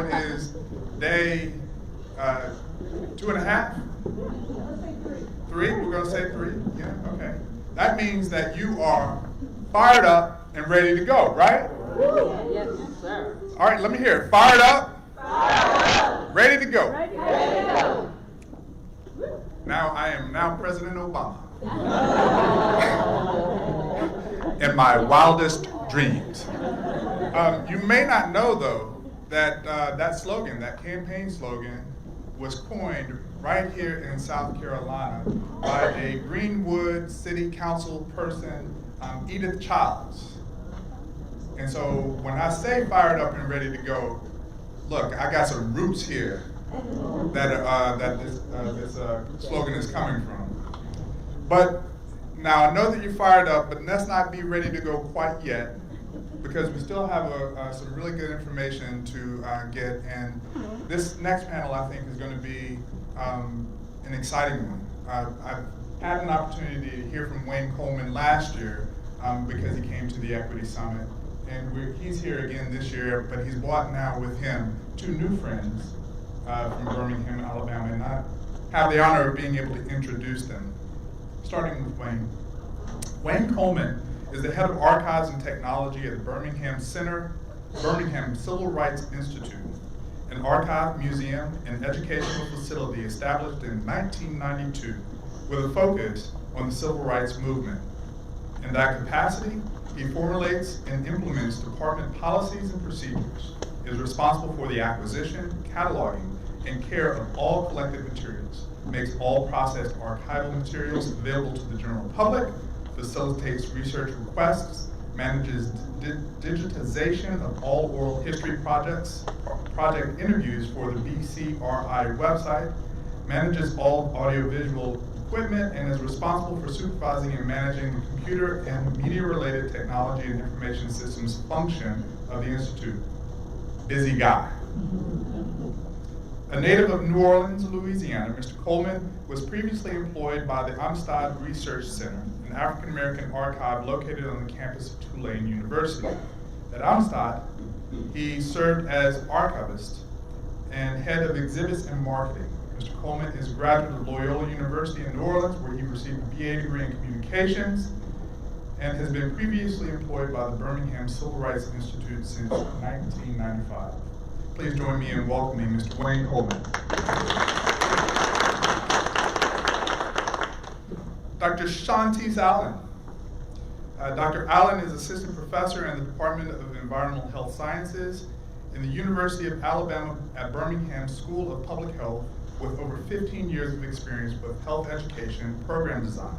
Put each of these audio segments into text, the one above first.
what is day 2.5? 3? We're going to say 3? Yeah, okay. That means that you are fired up and ready to go, right? Yes, sir. All right, let me hear it. Fired up. Ready to go. Ready to go. Now I am now President Obama. In my wildest dreams. You may not know, though, that that slogan, that campaign slogan, was coined right here in South Carolina by a Greenwood City Council person, Edith Childs. And so when I say fired up and ready to go, look, I got some roots here that this slogan is coming from. But now I know that you're fired up, but let's not be ready to go quite yet, because we still have some really good information to get. And this next panel, I think, is going to be an exciting one. I've had an opportunity to hear from Wayne Coleman last year because he came to the Equity Summit. And he's here again this year, but he's brought now with him 2 new friends from Birmingham, Alabama, and I have the honor of being able to introduce them. Starting with Wayne. Wayne Coleman is the head of Archives and Technology at the Birmingham Civil Rights Institute, an archive, museum, and educational facility established in 1992 with a focus on the civil rights movement. In that capacity, he formulates and implements department policies and procedures, is responsible for the acquisition, cataloging, and care of all collected materials, makes all processed archival materials available to the general public, facilitates research requests, manages digitization of all oral history project interviews for the BCRI website, manages all audiovisual equipment, and is responsible for supervising and managing the computer and media-related technology and information systems function of the Institute. Busy guy. A native of New Orleans, Louisiana, Mr. Coleman was previously employed by the Amistad Research Center, an African-American archive located on the campus of Tulane University. At Amistad, he served as archivist and head of exhibits and marketing. Mr. Coleman is a graduate of Loyola University in New Orleans, where he received a BA degree in communications, and has been previously employed by the Birmingham Civil Rights Institute since 1995. Please join me in welcoming Mr. Wayne Coleman. Dr. Shauntice Allen. Dr. Allen is assistant professor in the Department of Environmental Health Sciences in the University of Alabama at Birmingham School of Public Health, with over 15 years of experience with health education, program design,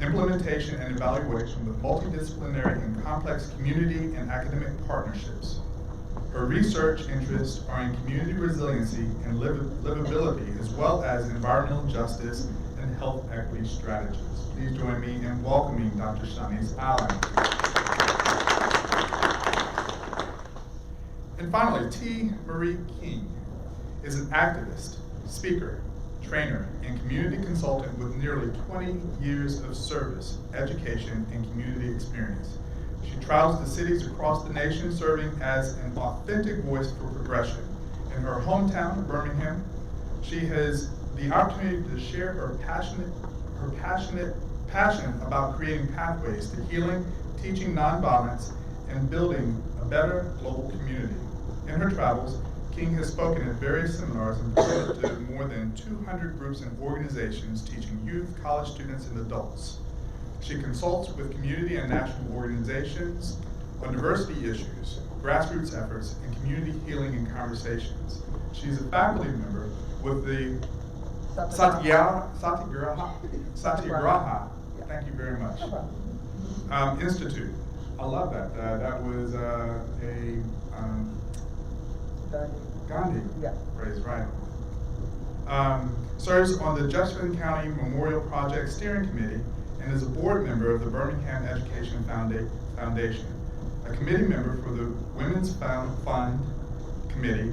implementation, and evaluation with multidisciplinary and complex community and academic partnerships. Her research interests are in community resiliency and livability, as well as environmental justice and health equity strategies. Please join me in welcoming Dr. Shauntice Allen. And finally, T. Marie King is an activist, speaker, trainer, and community consultant with nearly 20 years of service, education, and community experience. She travels to cities across the nation, serving as an authentic voice for progression. In her hometown, Birmingham, she has the opportunity to share her passion about creating pathways to healing, teaching nonviolence, and building a better global community. In her travels, King has spoken at various seminars and presented to more than 200 groups and organizations teaching youth, college students, and adults. She consults with community and national organizations on diversity issues, grassroots efforts, and community healing and conversations. She's a faculty member with the Satyagraha, thank you very much, Institute. I love that. That was Gandhi phrase, right. Serves on the Jefferson County Memorial Project Steering Committee and is a board member of the Birmingham Education Foundation, a committee member for the Women's Fund Committee,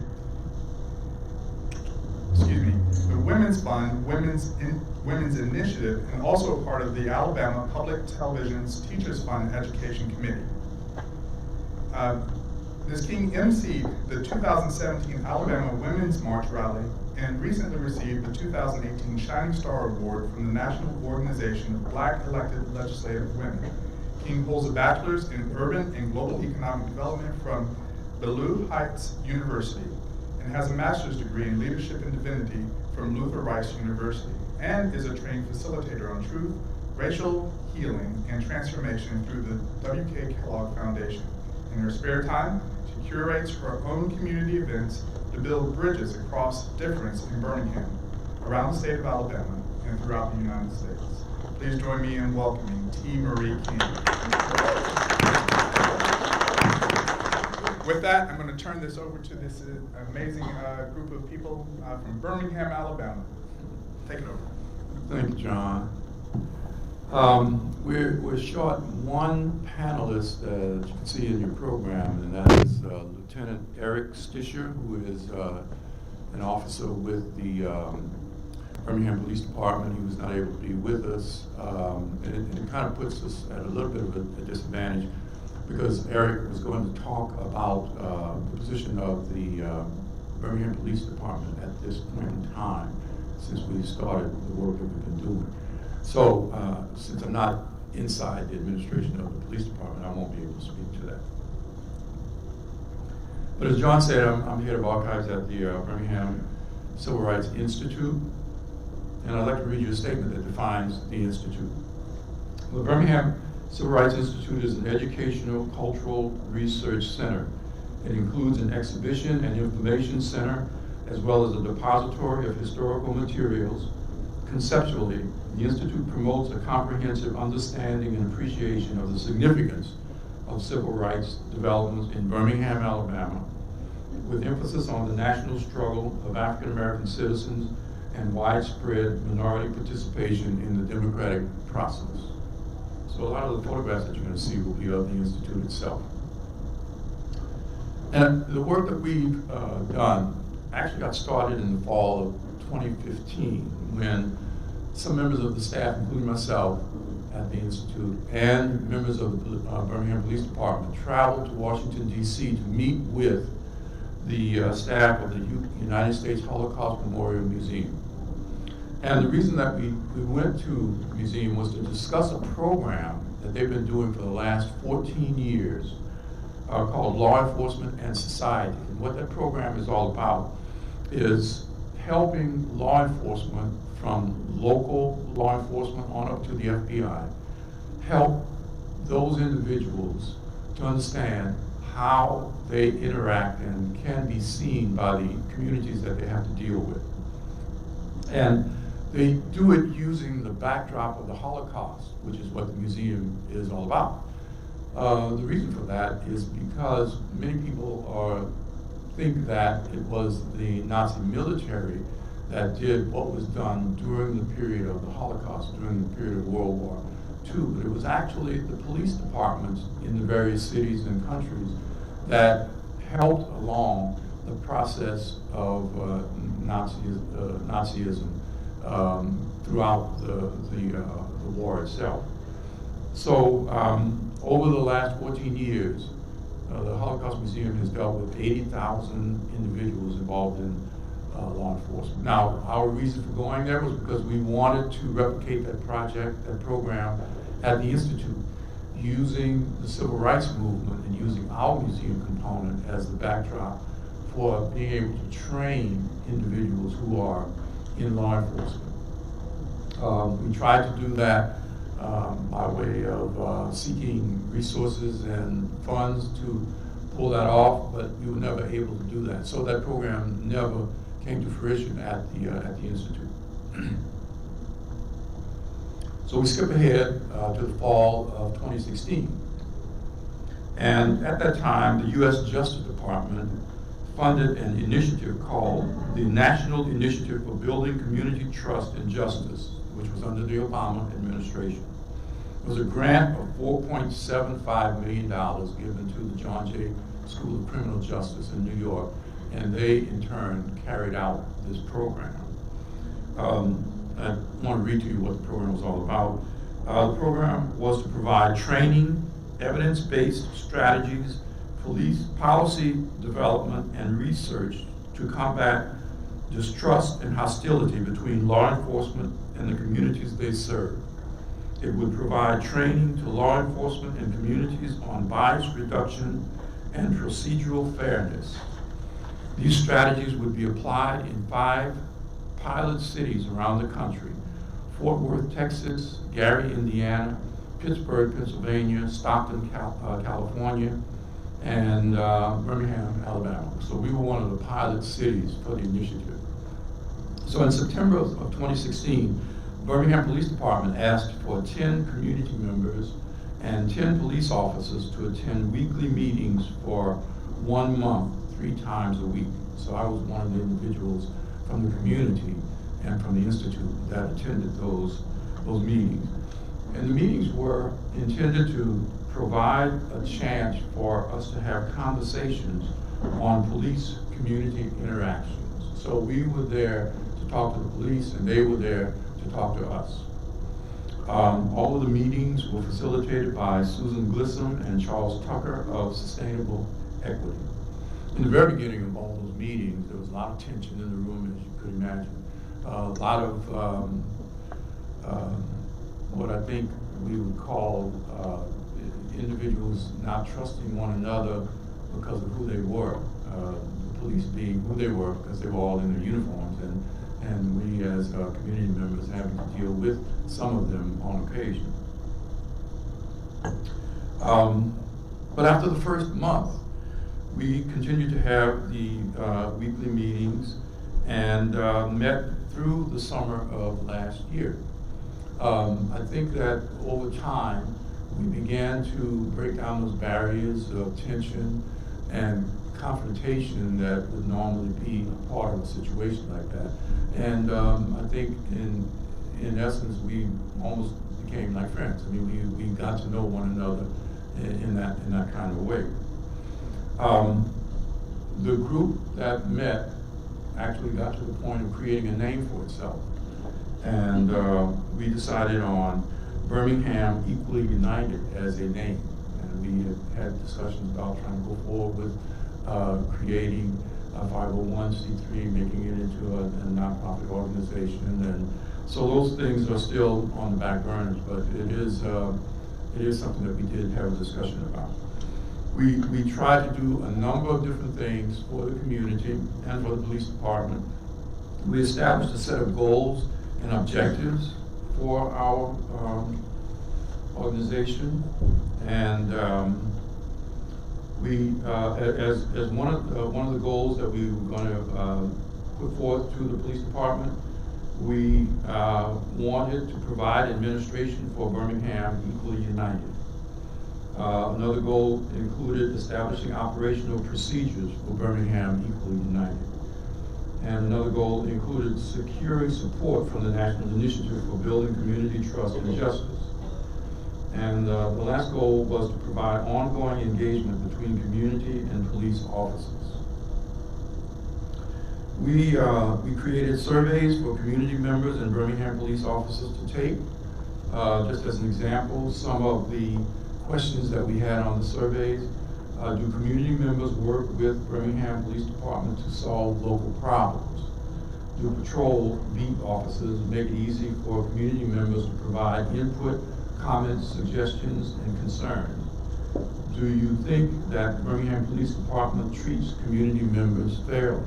the Women's Fund, Women's Initiative, and also part of the Alabama Public Television's Teachers Fund Education Committee. Ms. King emceed the 2017 Alabama Women's March Rally and recently received the 2018 Shining Star Award from the National Organization of Black Elected Legislative Women. King holds a bachelor's in Urban and Global Economic Development from Bellevue Heights University and has a master's degree in Leadership and Divinity from Luther Rice University and is a trained facilitator on truth, racial healing, and transformation through the W.K. Kellogg Foundation. In her spare time, she curates her own community events to build bridges across difference in Birmingham, around the state of Alabama, and throughout the United States. Please join me in welcoming T. Marie King. With that, I'm going to turn this over to this amazing group of people from Birmingham, Alabama. Take it over. Thank you, John. We're short one panelist, as you can see in your program, and that is Lieutenant Eric Stisher, who is an officer with the Birmingham Police Department. He was not able to be with us, and it kind of puts us at a little bit of a disadvantage because Eric was going to talk about the position of the Birmingham Police Department at this point in time, since we started the work that we've been doing. So, since I'm not inside the administration of the police department, I won't be able to speak to that. But as John said, I'm head of archives at the Birmingham Civil Rights Institute, and I'd like to read you a statement that defines the Institute. The Birmingham Civil Rights Institute is an educational, cultural research center. It includes an exhibition and information center, as well as a depository of historical materials. Conceptually, the Institute promotes a comprehensive understanding and appreciation of the significance of civil rights developments in Birmingham, Alabama, with emphasis on the national struggle of African American citizens and widespread minority participation in the democratic process. So a lot of the photographs that you're going to see will be of the Institute itself. And the work that we've done actually got started in the fall of 2015 when some members of the staff, including myself at the Institute, and members of the Birmingham Police Department traveled to Washington, D.C. to meet with the staff of the United States Holocaust Memorial Museum. And the reason that we went to the museum was to discuss a program that they've been doing for the last 14 years called Law Enforcement and Society. And what that program is all about is helping law enforcement, from local law enforcement on up to the FBI, help those individuals to understand how they interact and can be seen by the communities that they have to deal with. And they do it using the backdrop of the Holocaust, which is what the museum is all about. The reason for that is because many people think that it was the Nazi military that did what was done during the period of the Holocaust, during the period of World War II. But it was actually the police departments in the various cities and countries that helped along the process of Nazism throughout the war itself. So over the last 14 years, the Holocaust Museum has dealt with 80,000 individuals involved in law enforcement. Now, our reason for going there was because we wanted to replicate that program at the Institute, using the civil rights movement and using our museum component as the backdrop for being able to train individuals who are in law enforcement. We tried to do that by way of seeking resources and funds to pull that off, but we were never able to do that. So that program never came to fruition at the Institute. So we skip ahead to the fall of 2016. And at that time, the U.S. Justice Department funded an initiative called the National Initiative for Building Community Trust and Justice, which was under the Obama administration. It was a grant of $4.75 million given to the John Jay School of Criminal Justice in New York, and they in turn carried out this program. I want to read to you what the program was all about. The program was to provide training, evidence-based strategies police policy development and research to combat distrust and hostility between law enforcement and the communities they serve. It would provide training to law enforcement and communities on bias reduction and procedural fairness. These strategies would be applied in 5 pilot cities around the country: Fort Worth, Texas; Gary, Indiana; Pittsburgh, Pennsylvania; Stockton, California; and Birmingham, Alabama. So we were one of the pilot cities for the initiative. So in September of 2016, Birmingham Police Department asked for 10 community members and 10 police officers to attend weekly meetings for 1 month, 3 times a week. So I was one of the individuals from the community and from the Institute that attended those meetings. And the meetings were intended to provide a chance for us to have conversations on police-community interactions. So we were there to talk to the police, and they were there to talk to us. All of the meetings were facilitated by Susan Glissom and Charles Tucker of Sustainable Equity. In the very beginning of all those meetings, there was a lot of tension in the room, as you could imagine. A lot of what I think we would call individuals not trusting one another because of who they were. The police being who they were because they were all in their uniforms, and we as community members having to deal with some of them on occasion. But after the first month, we continued to have the weekly meetings and met through the summer of last year. I think that over time, we began to break down those barriers of tension and confrontation that would normally be a part of a situation like that. And I think in essence, we almost became like friends. I mean, we got to know one another in that kind of a way. The group that met actually got to the point of creating a name for itself. And we decided on Birmingham Equally United as a name. And we had discussions about trying to go forward with creating a 501c3, making it into a nonprofit organization. And so those things are still on the back burners, but it is something that we did have a discussion about. We tried to do a number of different things for the community and for the police department. We established a set of goals and objectives for our organization, and we, as one of the goals that we were going to put forth to the police department, we wanted to provide administration for Birmingham Equally United. Another goal included establishing operational procedures for Birmingham Equally United. And another goal included securing support from the National Initiative for Building Community Trust and Justice. And the last goal was to provide ongoing engagement between community and police officers. We created surveys for community members and Birmingham police officers to take. Just as an example, some of the questions that we had on the surveys: do community members work with Birmingham Police Department to solve local problems? Do patrol beat officers make it easy for community members to provide input, comments, suggestions, and concerns? Do you think that Birmingham Police Department treats community members fairly?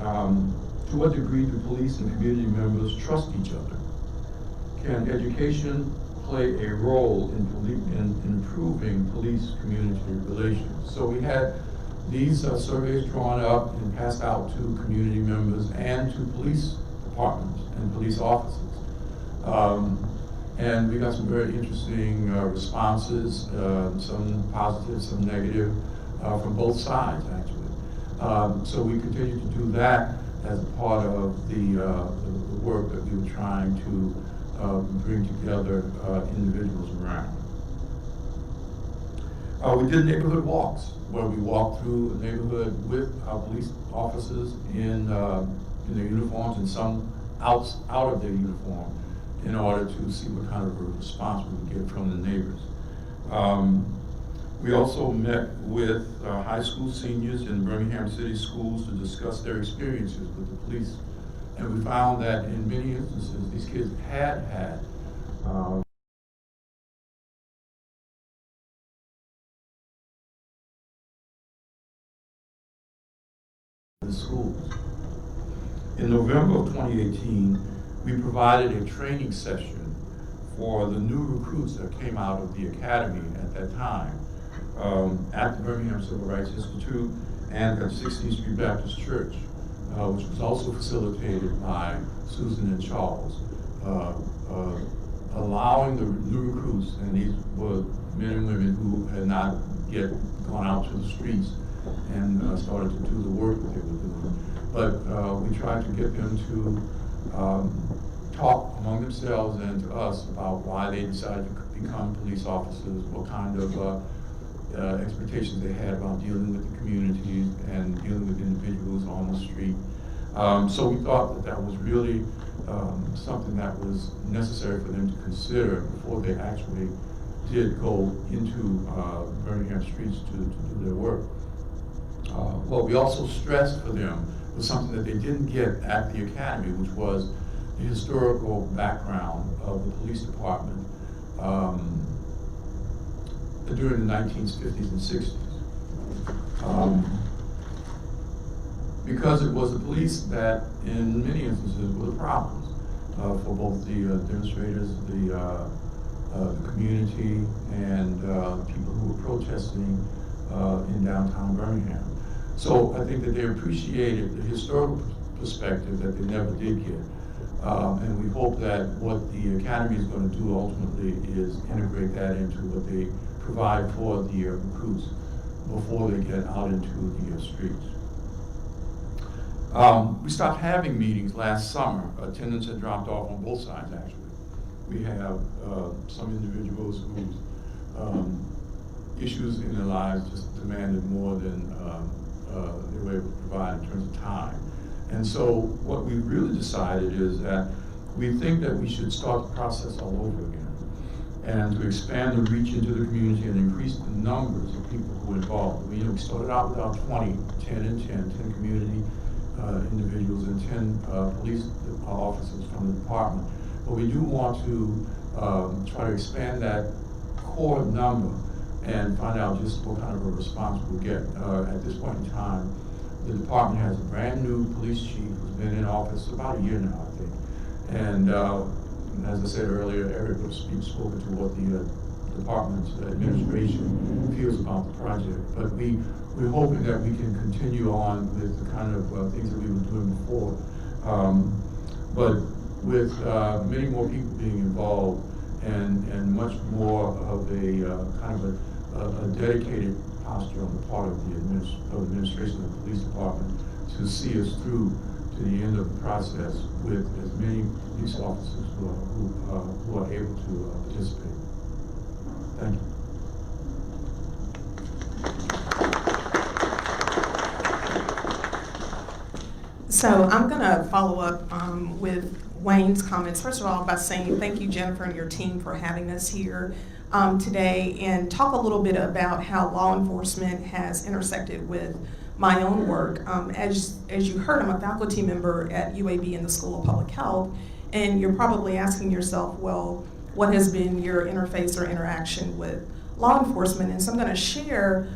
To what degree do police and community members trust each other? Can education play a role in improving police-community relations? So we had these surveys drawn up and passed out to community members and to police departments and police officers. And we got some very interesting responses, some positive, some negative, from both sides, actually. So we continue to do that as a part of the work that we were trying to bring together individuals around. We did neighborhood walks, where we walked through a neighborhood with our police officers in their uniforms, and some out of their uniform, in order to see what kind of a response we would get from the neighbors. We also met with high school seniors in Birmingham City schools to discuss their experiences with the police. And we found that in many instances, these kids had the schools. In November of 2018, we provided a training session for the new recruits that came out of the academy at that time at the Birmingham Civil Rights Institute and at 16th Street Baptist Church, which was also facilitated by Susan and Charles, allowing the new recruits, and these were men and women who had not yet gone out to the streets and started to do the work that they were doing. But we tried to get them to talk among themselves and to us about why they decided to become police officers, what kind of expectations they had about dealing with the community and dealing with individuals on the street. So we thought that that was really something that was necessary for them to consider before they actually did go into Birmingham streets to do their work. What we also stressed for them was something that they didn't get at the academy, which was the historical background of the police department during the 1950s and 60s. Because it was the police that, in many instances, were the problems for both the demonstrators, the community, and people who were protesting in downtown Birmingham. So I think that they appreciated the historical perspective that they never did get. And we hope that what the Academy is going to do ultimately is integrate that into what they provide for the recruits before they get out into the streets. We stopped having meetings last summer. Attendance had dropped off on both sides, actually. We have some individuals whose issues in their lives just demanded more than they were able to provide in terms of time. And so what we really decided is that we think that we should start the process all over again and to expand the reach into the community and increase the numbers of people who are involved. We started out with our 20, 10 and 10 community individuals and 10 police officers from the department. But we do want to try to expand that core number and find out just what kind of a response we'll get. At this point in time, the department has a brand new police chief who's been in office about a year now, I think. And as I said earlier, Eric has spoken to what the department's administration feels about the project. But we're hoping that we can continue on with the kind of things that we were doing before. But with many more people being involved and much more of a kind of a dedicated posture on the part of the administration of the police department to see us through to the end of the process with as many police officers who are able to participate. Thank you. So I'm going to follow up with Wayne's comments. First of all, by saying thank you, Jennifer, and your team for having us here today, and talk a little bit about how law enforcement has intersected with my own work. As you heard, I'm a faculty member at UAB in the School of Public Health, and you're probably asking yourself, well, what has been your interface or interaction with law enforcement? And so I'm going to share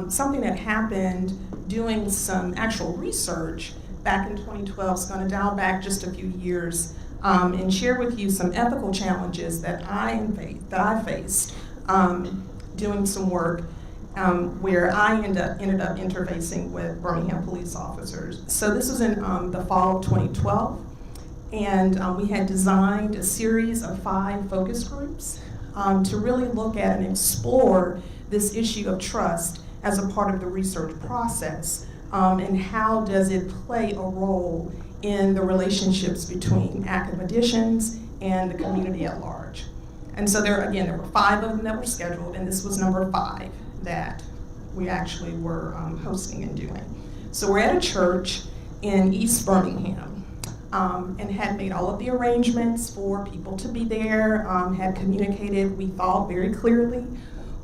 something that happened doing some actual research back in 2012. It's going to dial back just a few years and share with you some ethical challenges that I faced doing some work where I ended up interfacing with Birmingham police officers. So this was in the fall of 2012, and we had designed a series of 5 focus groups to really look at and explore this issue of trust as a part of the research process. And how does it play a role in the relationships between academicians and the community at large? And so there were 5 of them that were scheduled, and this was number 5 that we actually were hosting and doing. So we're at a church in East Birmingham and had made all of the arrangements for people to be there, had communicated, we thought, very clearly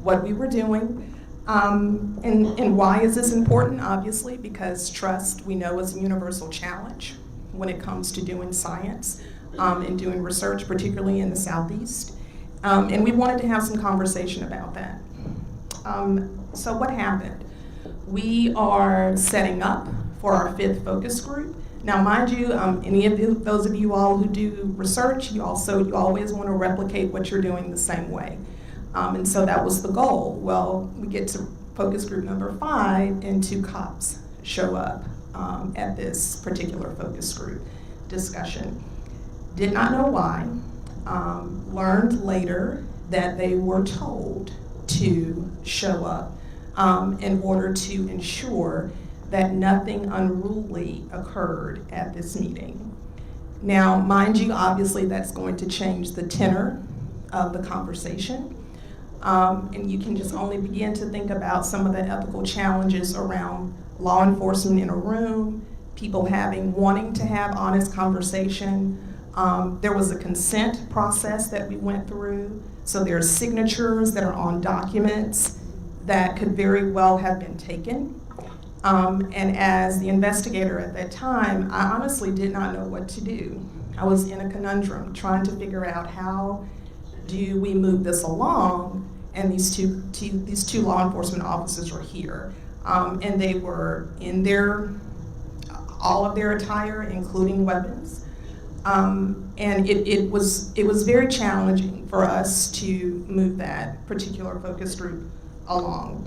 what we were doing. And why is this important? Obviously, because trust, we know, is a universal challenge when it comes to doing science and doing research, particularly in the Southeast. And we wanted to have some conversation about that. So what happened? We are setting up for our 5th focus group. Now, mind you, any of those of you all who do research, you always want to replicate what you're doing the same way. And so that was the goal. Well, we get to focus group number 5, and 2 cops show up at this particular focus group discussion. Did not know why. Learned later that they were told to show up in order to ensure that nothing unruly occurred at this meeting. Now, mind you, obviously that's going to change the tenor of the conversation. And you can just only begin to think about some of the ethical challenges around law enforcement in a room, people wanting to have honest conversation. There was a consent process that we went through, so there are signatures that are on documents that could very well have been taken. And as the investigator at that time, I honestly did not know what to do. I was in a conundrum trying to figure out how do we move this along, and these two law enforcement officers were here. And they were in all of their attire, including weapons. And it was very challenging for us to move that particular focus group along.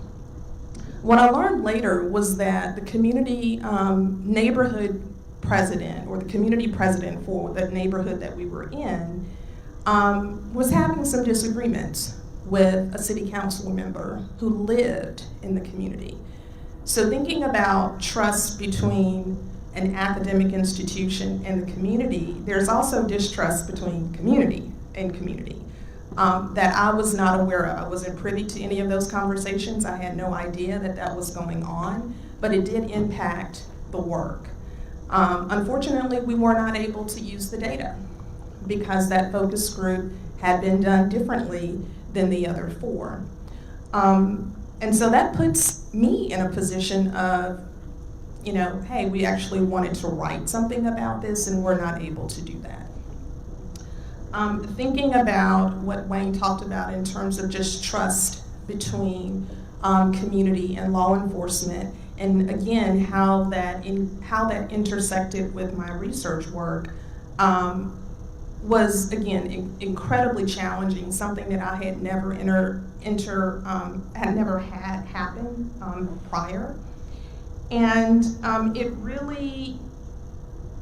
What I learned later was that the community neighborhood president, or the community president for the neighborhood that we were in, was having some disagreements with a city council member who lived in the community. So thinking about trust between an academic institution and the community, there's also distrust between community and community that I was not aware of. I wasn't privy to any of those conversations. I had no idea that that was going on, but it did impact the work. Unfortunately, we were not able to use the data because that focus group had been done differently than the other 4. And so that puts me in a position of, hey, we actually wanted to write something about this and we're not able to do that. Thinking about what Wayne talked about in terms of just trust between community and law enforcement, and again, how that intersected with my research work, was again incredibly challenging. Something that I had never had happen prior, and it really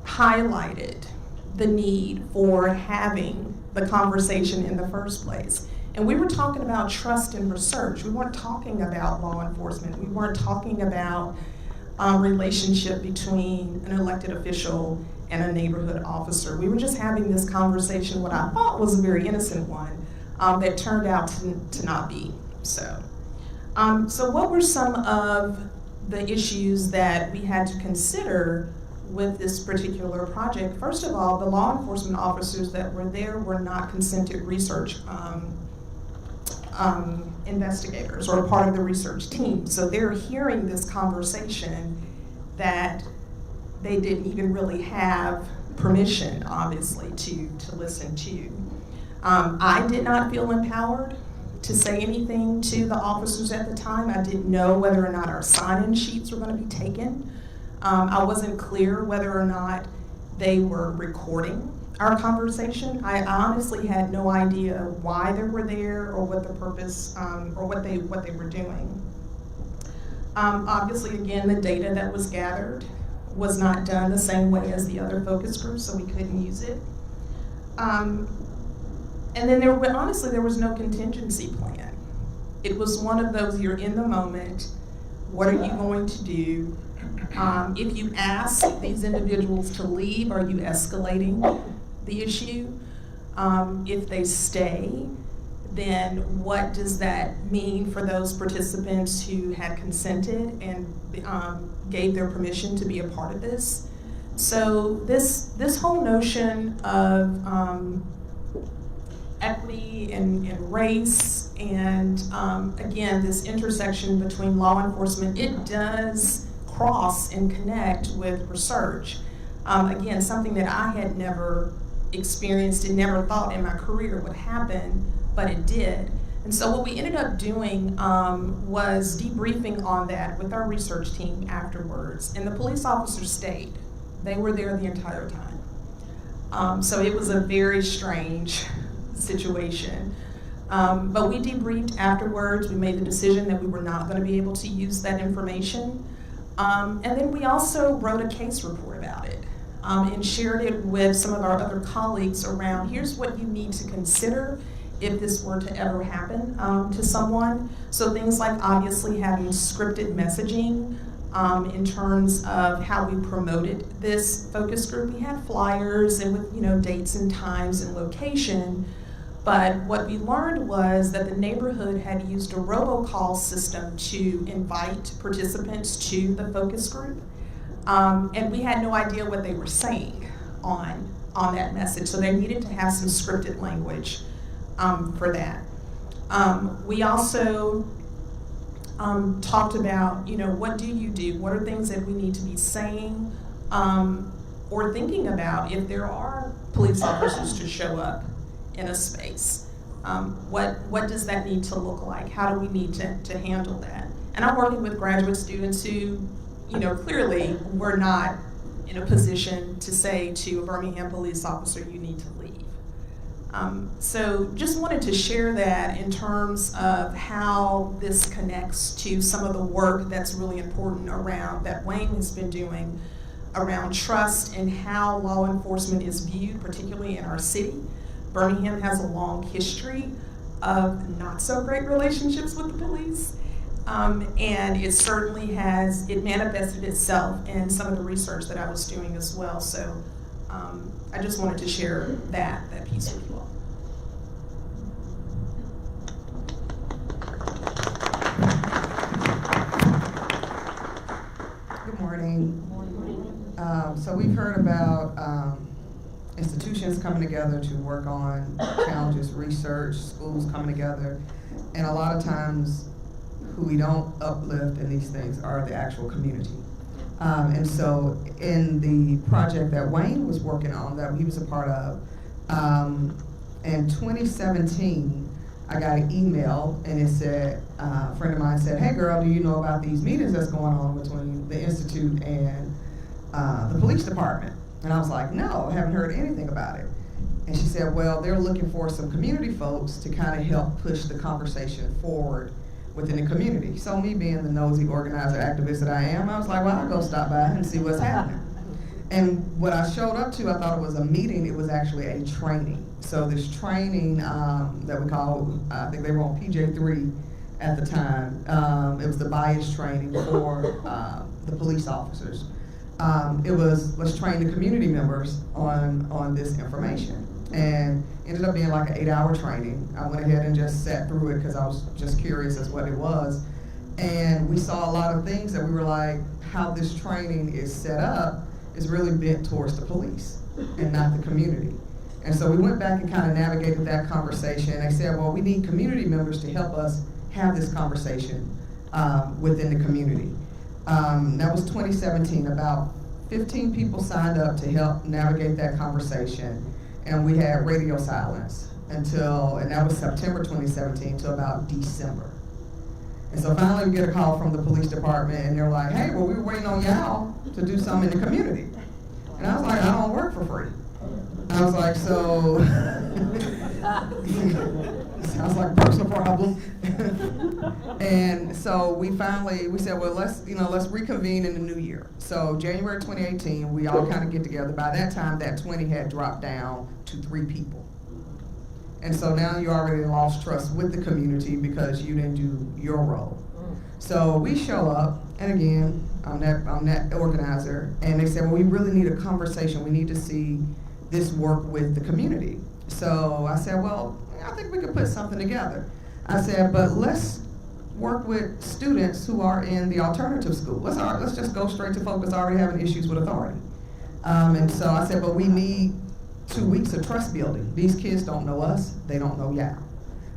highlighted the need for having the conversation in the first place. And we were talking about trust in research. We weren't talking about law enforcement. We weren't talking about relationship between an elected official and a neighborhood officer. We were just having this conversation, what I thought was a very innocent one, that turned out to not be so. So what were some of the issues that we had to consider with this particular project? First of all, the law enforcement officers that were there were not consented research investigators or a part of the research team. So they're hearing this conversation that they didn't even really have permission, obviously, to listen to. I did not feel empowered to say anything to the officers at the time. I didn't know whether or not our sign-in sheets were going to be taken. I wasn't clear whether or not they were recording our conversation. I honestly had no idea why they were there or what the purpose or what they were doing. Obviously, again, the data that was gathered was not done the same way as the other focus groups, so we couldn't use it. And then there was no contingency plan. It was one of those, you're in the moment, what are you going to do? If you ask these individuals to leave, are you escalating the issue? If they stay, then what does that mean for those participants who had consented and gave their permission to be a part of this? So this whole notion of equity and race And again, this intersection between law enforcement, it does cross and connect with research. Again, something that I had never experienced and never thought in my career would happen, but it did. And so what we ended up doing was debriefing on that with our research team afterwards. And the police officers stayed. They were there the entire time. So it was a very strange situation. But we debriefed afterwards. We made the decision that we were not going to be able to use that information. And then we also wrote a case report about it and shared it with some of our other colleagues around, here's what you need to consider if this were to ever happen to someone. So things like obviously having scripted messaging in terms of how we promoted this focus group. We had flyers and with dates and times and location. But what we learned was that the neighborhood had used a robocall system to invite participants to the focus group. And we had no idea what they were saying on that message. So they needed to have some scripted language for that. We also talked about, what do you do? What are things that we need to be saying or thinking about if there are police officers to show up in a space? What does that need to look like? How do we need to handle that? And I'm working with graduate students who, clearly were not in a position to say to a Birmingham police officer, you need to leave. So just wanted to share that in terms of how this connects to some of the work that's really important around that Wayne has been doing around trust and how law enforcement is viewed, particularly in our city. Birmingham has a long history of not so great relationships with the police. And it certainly it manifested itself in some of the research that I was doing as well. So I just wanted to share that piece with you all. Good morning. So we've heard about institutions coming together to work on challenges, research, schools coming together, and a lot of times who we don't uplift in these things are the actual community. And so in the project that Wayne was working on, that he was a part of, in 2017, I got an email and it said, a friend of mine said, hey girl, do you know about these meetings that's going on between the Institute and the police department? And I was like, no, I haven't heard anything about it. And she said, well, they're looking for some community folks to kind of help push the conversation forward within the community. So me being the nosy organizer activist that I am, I was like, well, I'll go stop by and see what's happening. And what I showed up to, I thought it was a meeting, it was actually a training. So this training that we call, I think they were on PJ3 at the time, it was the bias training for the police officers. It was, let's train the community members on this information. And ended up being like an 8-hour training. I went ahead and just sat through it because I was just curious as what it was. And we saw a lot of things that we were like, how this training is set up is really bent towards the police and not the community. And so we went back and kind of navigated that conversation. They said, well, we need community members to help us have this conversation within the community. That was 2017. About 15 people signed up to help navigate that conversation. And we had radio silence and that was September 2017 till about December. And so finally we get a call from the police department and they're like, hey, well, we were waiting on y'all to do something in the community. And I was like, I don't work for free. And I was like, so, sounds like a personal problem. And so we said, well, let's reconvene in the new year. So January 2018, we all kind of get together. By that time, that 20 had dropped down to 3 people. And so now you already lost trust with the community because you didn't do your role. So we show up, and again, I'm that organizer, and they said, well, we really need a conversation. We need to see this work with the community. So I said, well, I think we could put something together. I said, but let's work with students who are in the alternative school. Let's just go straight to folks that's already having issues with authority. And so I said, but we need 2 weeks of trust building. These kids don't know us, they don't know y'all.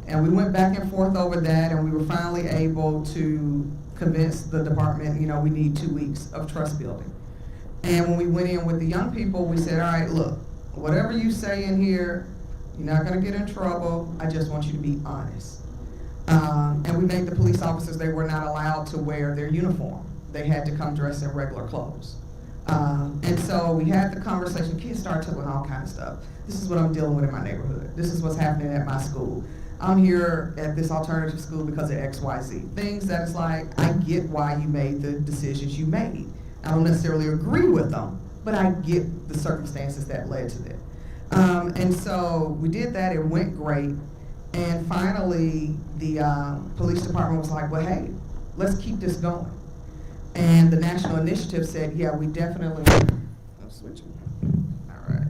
And we went back and forth over that, and we were finally able to convince the department, we need 2 weeks of trust building. And when we went in with the young people, we said, all right, look, whatever you say in here, you're not gonna get in trouble. I just want you to be honest. And we made the police officers, they were not allowed to wear their uniform. They had to come dressed in regular clothes. And so we had the conversation, kids started telling all kinds of stuff. This is what I'm dealing with in my neighborhood. This is what's happening at my school. I'm here at this alternative school because of X, Y, Z. Things that is like, I get why you made the decisions you made. I don't necessarily agree with them, but I get the circumstances that led to that. And so we did that, it went great. And finally, the police department was like, well, hey, let's keep this going. And the national initiative said, yeah, we definitely, I'm switching. All right,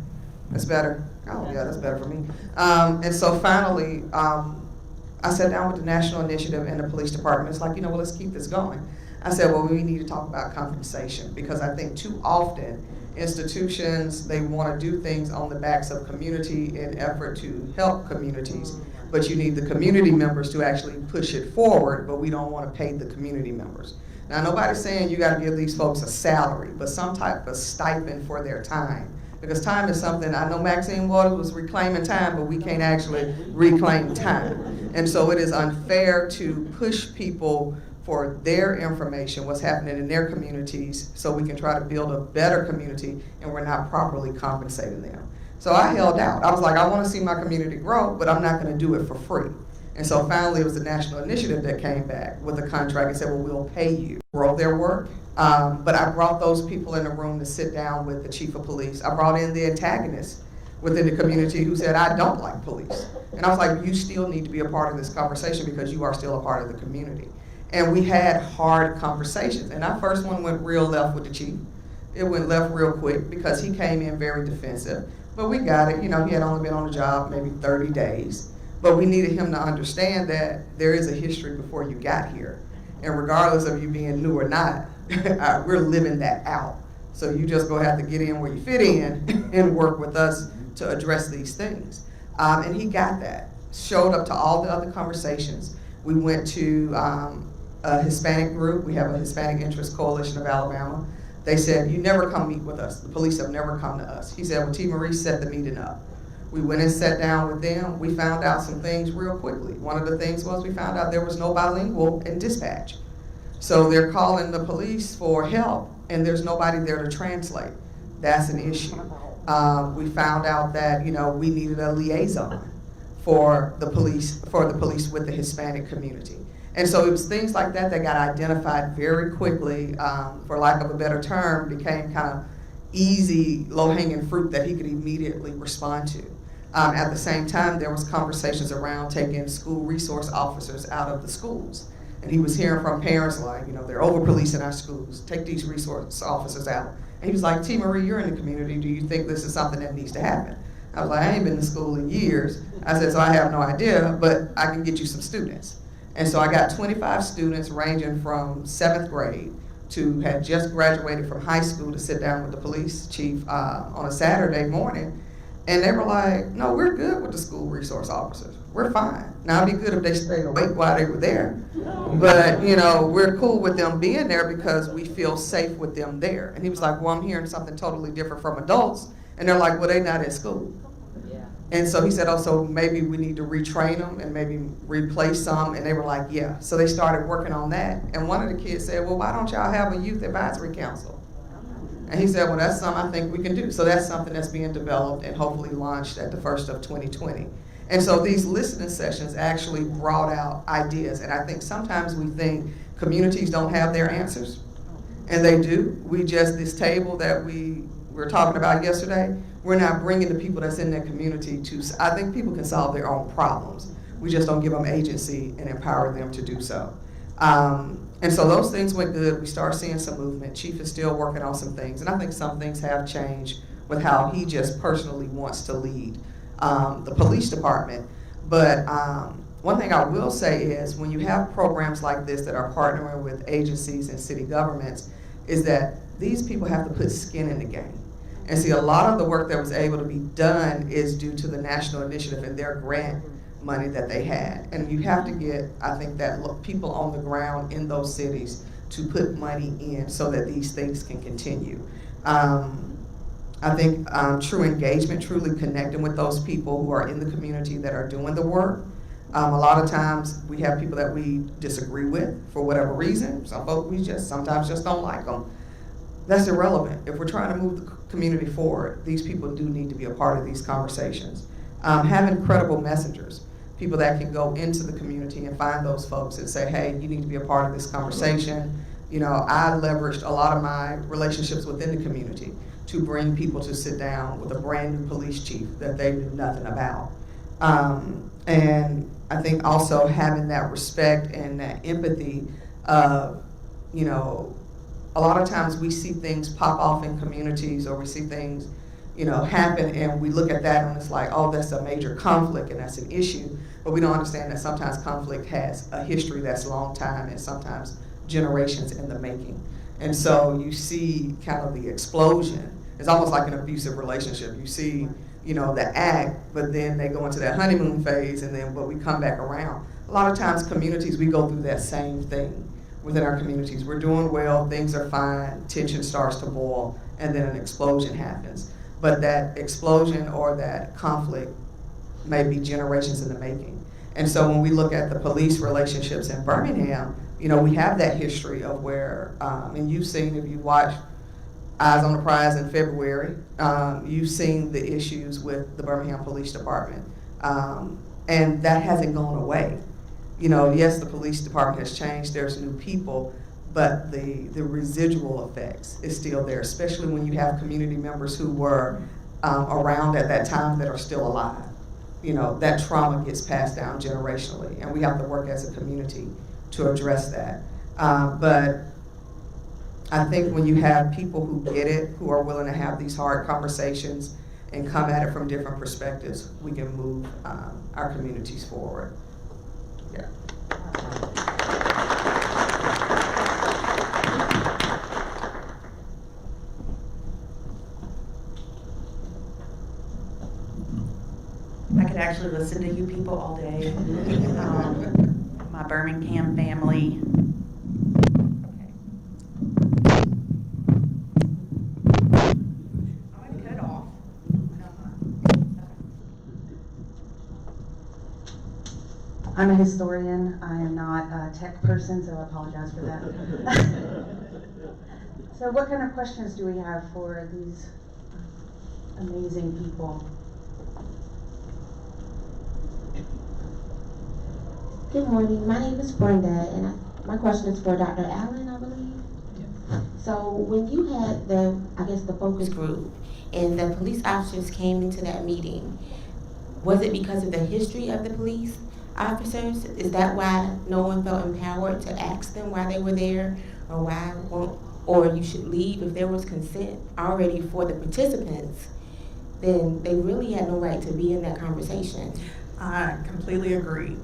that's better. Oh yeah, that's better for me. And so finally, I sat down with the national initiative and the police department. It's like, well, let's keep this going. I said, well, we need to talk about compensation, because I think too often institutions, they want to do things on the backs of community in effort to help communities, but you need the community members to actually push it forward, but we don't want to pay the community members. Now, nobody's saying you got to give these folks a salary, but some type of stipend for their time. Because time is something, I know Maxine Waters was reclaiming time, but we can't actually reclaim time. And so it is unfair to push people for their information, what's happening in their communities, so we can try to build a better community, and we're not properly compensating them. So I held out. I was like, I want to see my community grow, but I'm not going to do it for free. And so finally, it was the national initiative that came back with a contract and said, well, we'll pay you. Grow their work. But I brought those people in the room to sit down with the chief of police. I brought in the antagonists within the community who said, I don't like police. And I was like, you still need to be a part of this conversation because you are still a part of the community. And we had hard conversations. And our first one went real left with the chief. It went left real quick because he came in very defensive. But we got it. He had only been on the job maybe 30 days. But we needed him to understand that there is a history before you got here. And regardless of you being new or not, we're living that out. So you just go have to get in where you fit in and work with us to address these things. And he got that. Showed up to all the other conversations. We went to a Hispanic group. We have a Hispanic Interest Coalition of Alabama. They said, you never come meet with us. The police have never come to us. He said, well, T. Marie set the meeting up. We went and sat down with them. We found out some things real quickly. One of the things was we found out there was no bilingual in dispatch. So they're calling the police for help, and there's nobody there to translate. That's an issue. We found out that we needed a liaison for the police with the Hispanic community. And so it was things like that that got identified very quickly, for lack of a better term, became kind of easy, low-hanging fruit that he could immediately respond to. At the same time, there was conversations around taking school resource officers out of the schools. And he was hearing from parents like, they're over-policing our schools, take these resource officers out. And he was like, T. Marie, you're in the community, do you think this is something that needs to happen? I was like, I ain't been to school in years. I said, so I have no idea, but I can get you some students. And so I got 25 students ranging from 7th grade to had just graduated from high school to sit down with the police chief on a Saturday morning. And they were like, no, we're good with the school resource officers. We're fine. Now, it'd be good if they stayed awake while they were there. But, we're cool with them being there because we feel safe with them there. And he was like, well, I'm hearing something totally different from adults. And they're like, well, they're not at school. Yeah. And so he said, oh, so maybe we need to retrain them and maybe replace some. And they were like, yeah. So they started working on that. And one of the kids said, well, why don't y'all have a youth advisory council? And he said, well, that's something I think we can do. So that's something that's being developed and hopefully launched at the 1st of 2020. And so these listening sessions actually brought out ideas. And I think sometimes we think communities don't have their answers. And they do. This table that we were talking about yesterday, we're not bringing the people that's in that community I think people can solve their own problems. We just don't give them agency and empower them to do so. And so those things went good. We started seeing some movement. Chief is still working on some things. And I think some things have changed with how he just personally wants to lead the police department. But one thing I will say is when you have programs like this that are partnering with agencies and city governments, is that these people have to put skin in the game. And see, a lot of the work that was able to be done is due to the national initiative and their grant money that they had. And you have to get, I think, that people on the ground in those cities to put money in so that these things can continue. I think true engagement, truly connecting with those people who are in the community that are doing the work. A lot of times we have people that we disagree with for whatever reason. Some folks we sometimes just don't like them. That's irrelevant. If we're trying to move the community forward, these people do need to be a part of these conversations. Having credible messengers, people that can go into the community and find those folks and say, hey, you need to be a part of this conversation. You know, I leveraged a lot of my relationships within the community to bring people to sit down with a brand new police chief that they knew nothing about. And I think also having that respect and that empathy of, you know, a lot of times we see things pop off in communities, or we see things, you know, happen, and we look at that and it's like, oh, that's a major conflict and that's an issue. But we don't understand that sometimes conflict has a history that's a long time and sometimes generations in the making. And so you see kind of the explosion. It's almost like an abusive relationship. You see, you know, the act, but then they go into that honeymoon phase, and then but we come back around. A lot of times communities, we go through that same thing within our communities. We're doing well, things are fine, tension starts to boil, and then an explosion happens. But that explosion or that conflict may be generations in the making. And so when we look at the police relationships in Birmingham, you know, we have that history of where, and you've seen, if you watch Eyes on the Prize in February, you've seen the issues with the Birmingham Police Department. And that hasn't gone away. You know, yes, the police department has changed, there's new people, but the residual effects is still there, especially when you have community members who were around at that time that are still alive. You know, that trauma gets passed down generationally, and we have to work as a community to address that. But I think when you have people who get it, who are willing to have these hard conversations and come at it from different perspectives, we can move our communities forward. Yeah. I could actually listen to you people all day. My Birmingham family. Okay. I'm going to cut off. I'm a historian. I am not a tech person, so I apologize for that. So what kind of questions do we have for these amazing people? Good morning. My name is Brenda, and my question is for Dr. Allen, I believe. Yes. So when you had the focus group, and the police officers came into that meeting, was it because of the history of the police officers? Is that why no one felt empowered to ask them why they were there, or you should leave? If there was consent already for the participants, then they really had no right to be in that conversation. I completely agree.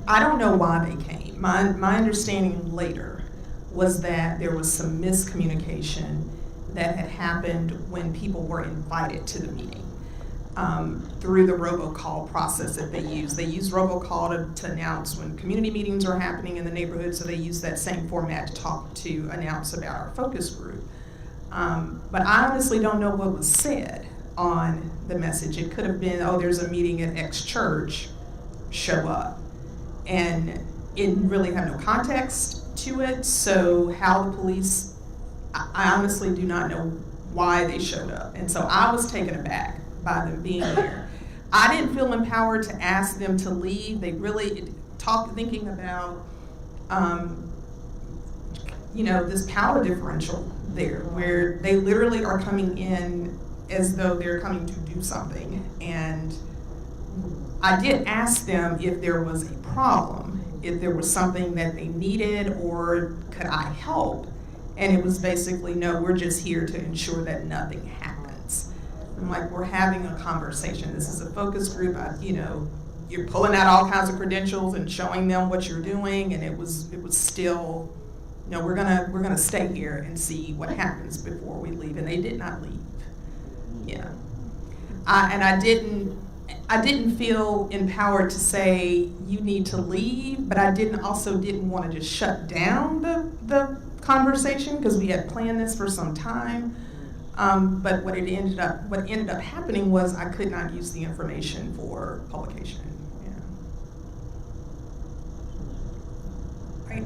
I don't know why they came. My understanding later was that there was some miscommunication that had happened when people were invited to the meeting through the robocall process that they use. They use robocall to announce when community meetings are happening in the neighborhood, so they use that same format to announce about our focus group. But I honestly don't know what was said on the message. It could have been, oh, there's a meeting at X church, show up. And it really had no context to it, so how the police, I honestly do not know why they showed up. And so I was taken aback by them being there. I didn't feel empowered to ask them to leave. They really thinking about, this power differential there, where they literally are coming in as though they're coming to do something. And I did ask them if there was a problem, if there was something that they needed, or could I help? And it was basically, no, we're just here to ensure that nothing happens. I'm like, we're having a conversation. This is a focus group. You're pulling out all kinds of credentials and showing them what you're doing, and it was still, we're gonna stay here and see what happens before we leave. And they did not leave. Yeah. I didn't I didn't feel empowered to say you need to leave, but I also didn't want to just shut down the conversation because we had planned this for some time. But what ended up happening was I could not use the information for publication. Yeah. Right.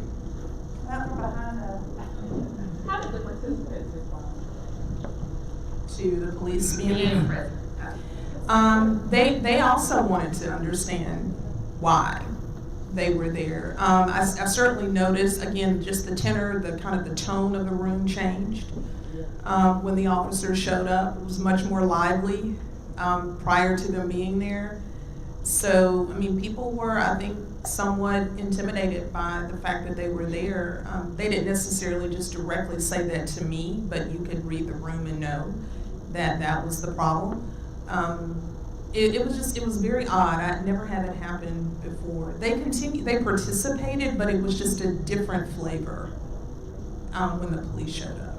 How did the participants respond? To the police being present. They also wanted to understand why they were there. I certainly noticed, again, just the tenor, the kind of the tone of the room changed when the officers showed up. It was much more lively prior to them being there. So, I mean, people were, I think, somewhat intimidated by the fact that they were there. They didn't necessarily just directly say that to me, but you could read the room and know that that was the problem. It was very odd. I'd never had it happen before. They participated, but it was just a different flavor when the police showed up.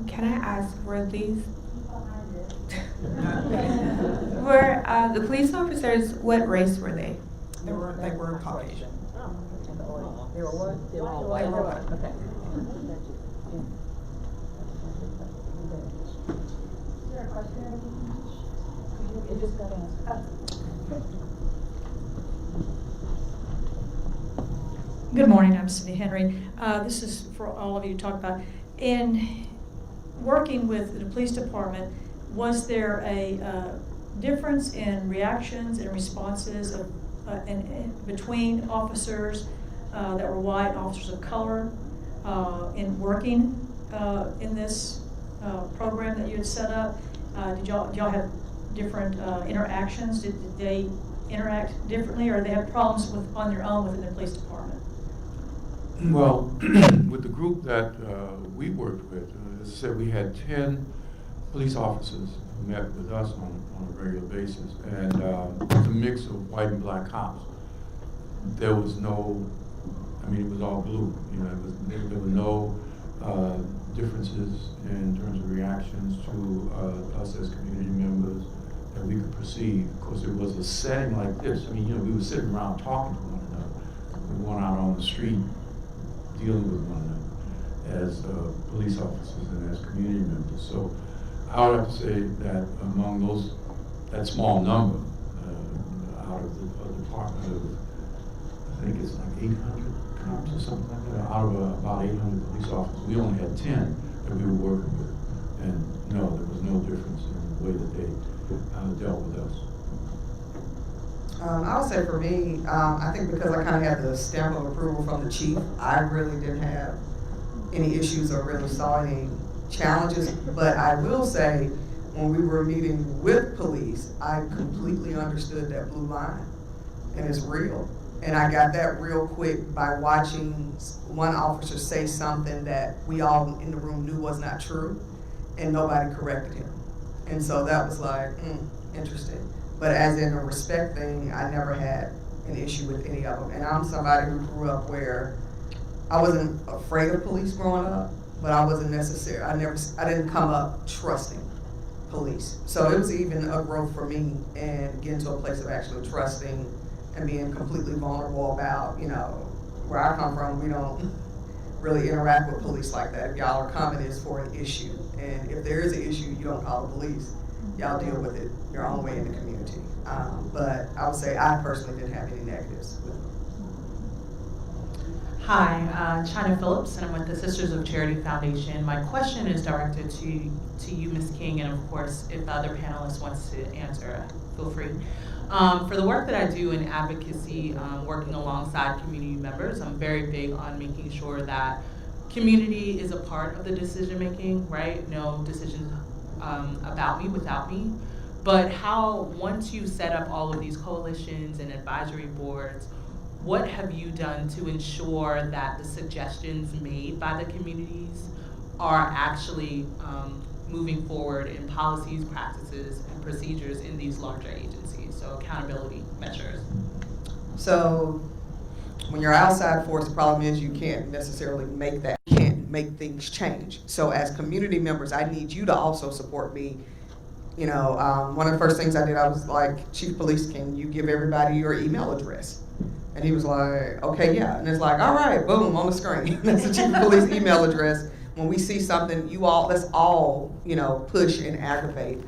Can I ask, were the police officers, what race were they? They were Caucasian. They were what? They were all white. Okay. Is there a question? It just got asked. Good morning, I'm Cindy Henry. This is for all of you to talk about. In working with the police department, was there a difference in reactions and responses between officers that were white, officers of color, in working in this program that you had set up? Did y'all have different interactions? Did they interact differently, or they have problems on their own within the police department? Well, with the group that we worked with, as I said, we had 10 police officers who met with us on a regular basis, and it was a mix of white and black cops. There was no, it was all blue. There were no differences in terms of reactions to us as community members that we could perceive. Of course, it was a setting like this. We were sitting around talking to one another. We went out on the street dealing with one another as police officers and as community members. So I would have to say that among that small number, out of the department of, I think it's like 800 cops or something like that, out of about 800 police officers, we only had 10 that we were working with. And no, there was no difference in the way that they dealt with us. I would say for me, I think because I kind of had the stamp of approval from the chief, I really didn't have any issues or really saw any challenges. But I will say, when we were meeting with police, I completely understood that blue line, and it's real. And I got that real quick by watching one officer say something that we all in the room knew was not true, and nobody corrected him. And so that was like, interesting. But as in a respect thing, I never had an issue with any of them. And I'm somebody who grew up where I wasn't afraid of police growing up, but I wasn't necessarily, I didn't come up trusting police. So it was even a growth for me and getting to a place of actually trusting and being completely vulnerable about, where I come from, we don't really interact with police like that. If y'all are coming, it's for an issue. And if there is an issue, you don't call the police. Y'all deal with it your own way in the community. But I would say I personally didn't have any negatives with it. Hi, China Phillips, and I'm with the Sisters of Charity Foundation. My question is directed to you, Ms. King, and of course, if the other panelist wants to answer, feel free. For the work that I do in advocacy, working alongside community members, I'm very big on making sure that community is a part of the decision making, right? No decisions about me without me. But once you set up all of these coalitions and advisory boards, what have you done to ensure that the suggestions made by the communities are actually moving forward in policies, practices, and procedures in these larger agencies, so accountability measures? So when you're outside force, the problem is you can't necessarily make things change. So as community members, I need you to also support me You know, one of the first things I did, I was like, Chief Police, can you give everybody your email address? And he was like, okay, yeah. And it's like, all right, boom, on the screen. That's the Chief of Police email address. When we see something, let's all, you know, push and aggravate.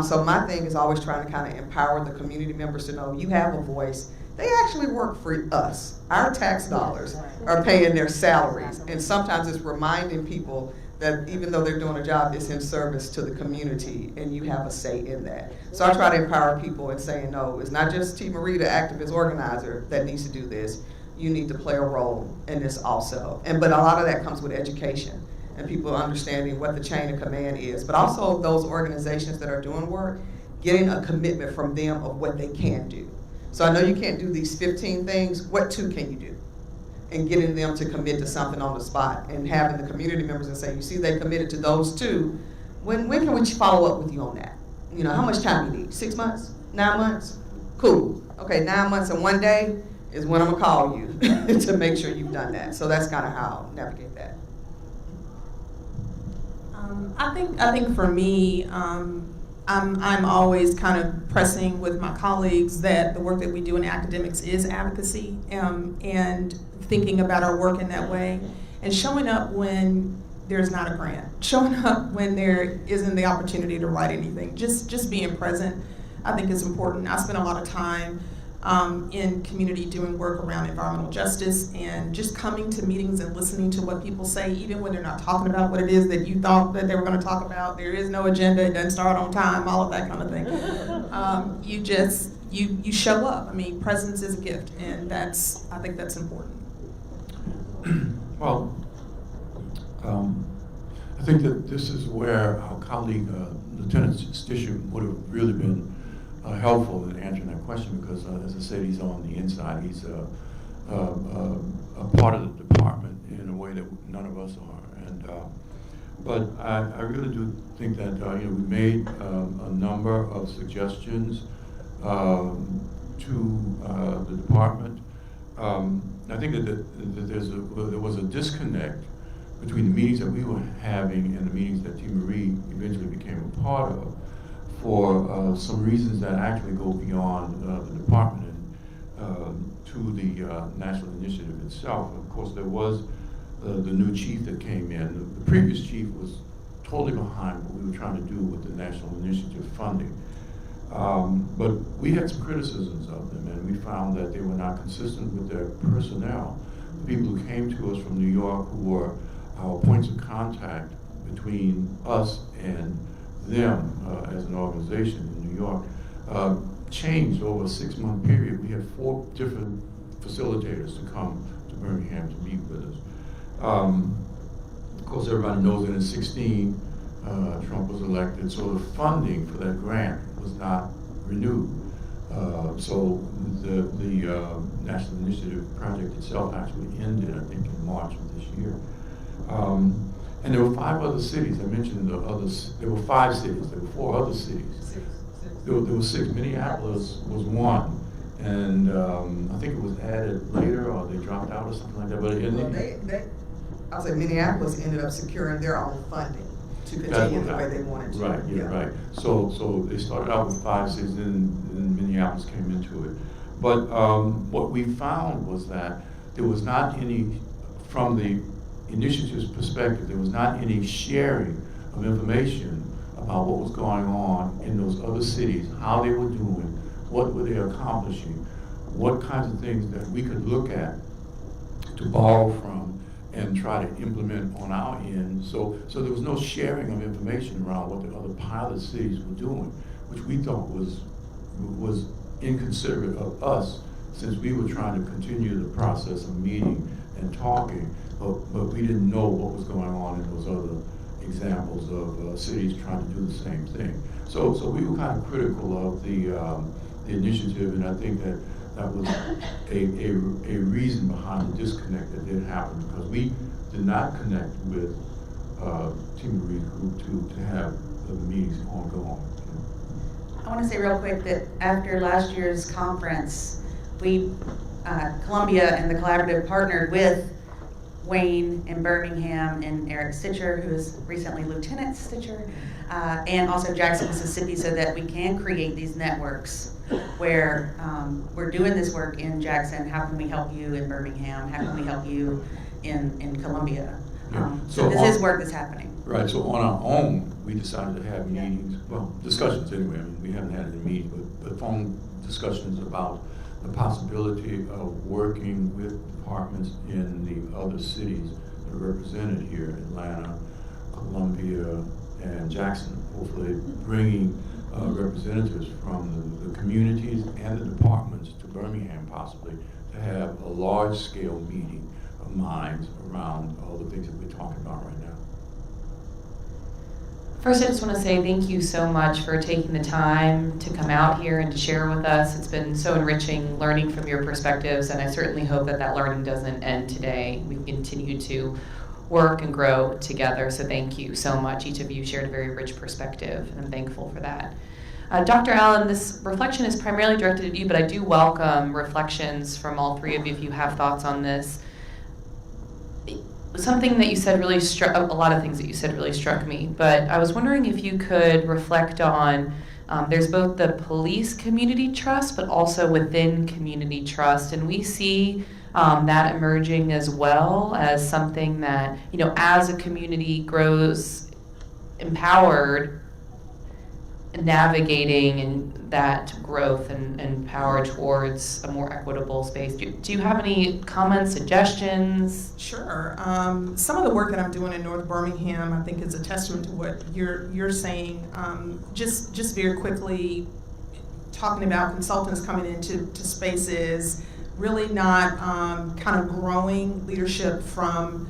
So my thing is always trying to kind of empower the community members to know you have a voice. They actually work for us. Our tax dollars are paying their salaries. And sometimes it's reminding people that even though they're doing a job, it's in service to the community, and you have a say in that. So I try to empower people in saying, no, it's not just T. Marie, the activist organizer, that needs to do this. You need to play a role in this also. But a lot of that comes with education and people understanding what the chain of command is. But also those organizations that are doing work, getting a commitment from them of what they can do. So I know you can't do these 15 things. What 2 can you do? And getting them to commit to something on the spot and having the community members and say, you see, they committed to those 2. When can we follow up with you on that? You know, how much time you need? 6 months? 9 months? Cool. Okay, 9 months and 1 day is when I'm gonna call you to make sure you've done that. So that's kind of how I'll navigate that. I think for me, I'm always kind of pressing with my colleagues that the work that we do in academics is advocacy, and thinking about our work in that way, and showing up when there's not a grant, showing up when there isn't the opportunity to write anything, just being present, I think is important. I spend a lot of time in community doing work around environmental justice, and just coming to meetings and listening to what people say, even when they're not talking about what it is that you thought that they were going to talk about. There is no agenda, it doesn't start on time, all of that kind of thing. You show up. I mean, presence is a gift, and I think that's important. Well, I think that this is where our colleague, Lieutenant Stisham, would have really been helpful in answering that question, because as I said, he's on the inside. He's a part of the department in a way that none of us are. And but I really do think that we made a number of suggestions to the department. I think that there was a disconnect between the meetings that we were having and the meetings that T. Marie eventually became a part of, for some reasons that actually go beyond the department and to the national initiative itself. Of course, there was the new chief that came in. The previous chief was totally behind what we were trying to do with the national initiative funding. But we had some criticisms of them, and we found that they were not consistent with their personnel. The people who came to us from New York, who were our points of contact between us and them as an organization in New York, changed over a 6-month period. We had 4 different facilitators to come to Birmingham to meet with us. Of course, everybody knows that in 2016, Trump was elected, so the funding for that grant was not renewed. So the National Initiative project itself actually ended, I think, in March of this year. And there were 5 other cities. I mentioned the others. There were 5 cities. There were 4 other cities. There were 6. Minneapolis was one, and I think it was added later, or they dropped out or something like that. But I'll say Minneapolis ended up securing their own funding to continue the way they wanted to. Right. Yeah. Right. So they started out with 5 cities, then Minneapolis came into it. But what we found was that there was not any, from the initiative's perspective, there was not any sharing of information about what was going on in those other cities, how they were doing, what were they accomplishing, what kinds of things that we could look at to borrow from and try to implement on our end. So there was no sharing of information around what the other pilot cities were doing, which we thought was inconsiderate of us, since we were trying to continue the process of meeting and talking, but we didn't know what was going on in those other examples of cities trying to do the same thing. So we were kind of critical of the initiative, and I think that was a reason behind the disconnect that did happen, because we did not connect with Team Marie's group to have the meetings ongoing. I want to say real quick that after last year's conference, we, Columbia and the Collaborative partnered with Wayne in Birmingham and Eric Stitcher, who is recently Lieutenant Stitcher, and also Jackson, Mississippi, so that we can create these networks where we're doing this work in Jackson. How can we help you in Birmingham? How can we help you in Columbia? So this is work that's happening. Right, so on our own, we decided to have meetings, well, discussions anyway. I mean, we haven't had any meetings, but phone discussions about the possibility of working with departments in the other cities that are represented here, Atlanta, Columbia, and Jackson. Hopefully bringing representatives from the communities and the departments to Birmingham possibly to have a large-scale meeting of minds around all the things that we're talking about right now. First, I just want to say thank you so much for taking the time to come out here and to share with us. It's been so enriching learning from your perspectives, and I certainly hope that that learning doesn't end today. We continue to work and grow together, so thank you so much. Each of you shared a very rich perspective, and I'm thankful for that. Dr. Allen, this reflection is primarily directed at you, but I do welcome reflections from all three of you if you have thoughts on this. Something that you said really struck, a lot of things that you said really struck me, but I was wondering if you could reflect on, there's both the police community trust, but also within community trust, and we see that emerging as well as something that, you know, as a community grows empowered, navigating and that growth and power towards a more equitable space. Do you have any comments, suggestions? Sure. Some of the work that I'm doing in North Birmingham, I think, is a testament to what you're saying. Just very quickly, talking about consultants coming into spaces, really not kind of growing leadership from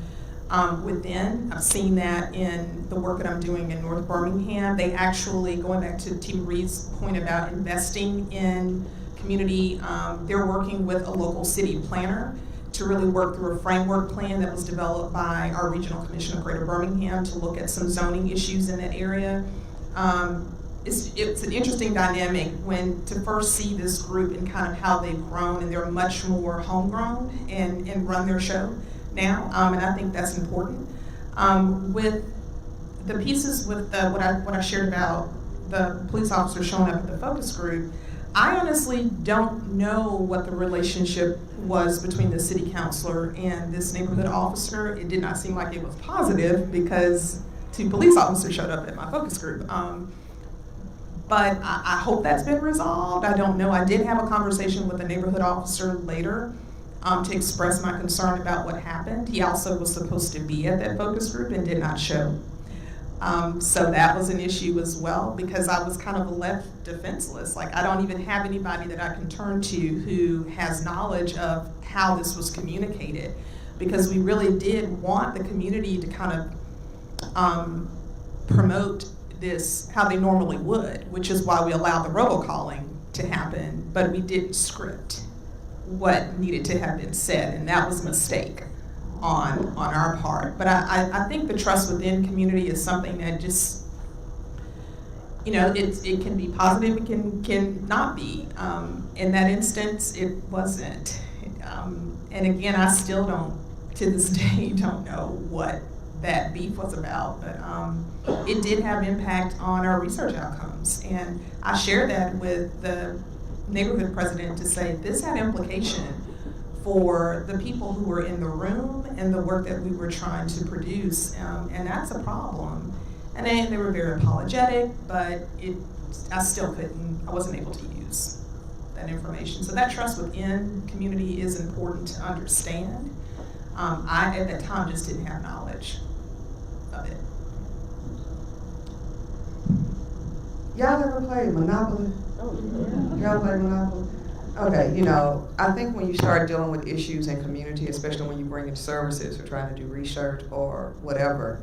within. I've seen that in the work that I'm doing in North Birmingham. They actually, going back to Team Reed's point about investing in community, they're working with a local city planner to really work through a framework plan that was developed by our Regional Commission of Greater Birmingham to look at some zoning issues in that area. It's an interesting dynamic when to first see this group and kind of how they've grown, and they're much more homegrown and run their show now, and I think that's important. With the pieces with what I shared about the police officer showing up at the focus group, I honestly don't know what the relationship was between the city councilor and this neighborhood officer. It did not seem like it was positive because two police officers showed up at my focus group. But I hope that's been resolved. I don't know. I did have a conversation with the neighborhood officer later to express my concern about what happened. He also was supposed to be at that focus group and did not show. So that was an issue as well, because I was kind of left defenseless. Like, I don't even have anybody that I can turn to who has knowledge of how this was communicated, because we really did want the community to kind of promote this how they normally would, which is why we allowed the robocalling to happen, but we didn't script what needed to have been said, and that was a mistake on our part. But I think the trust within community is something that just, you know, it can be positive, it can not be. In that instance, it wasn't. And again, I still don't, to this day, don't know what that beef was about, but it did have impact on our research outcomes. And I shared that with the neighborhood president to say this had implication for the people who were in the room and the work that we were trying to produce, and that's a problem. And they were very apologetic, but I wasn't able to use that information. So that trust within community is important to understand. I, at that time, just didn't have knowledge of it. Y'all ever played Monopoly? Y'all play Monopoly? Okay, you know, I think when you start dealing with issues in community, especially when you bring in services or trying to do research or whatever,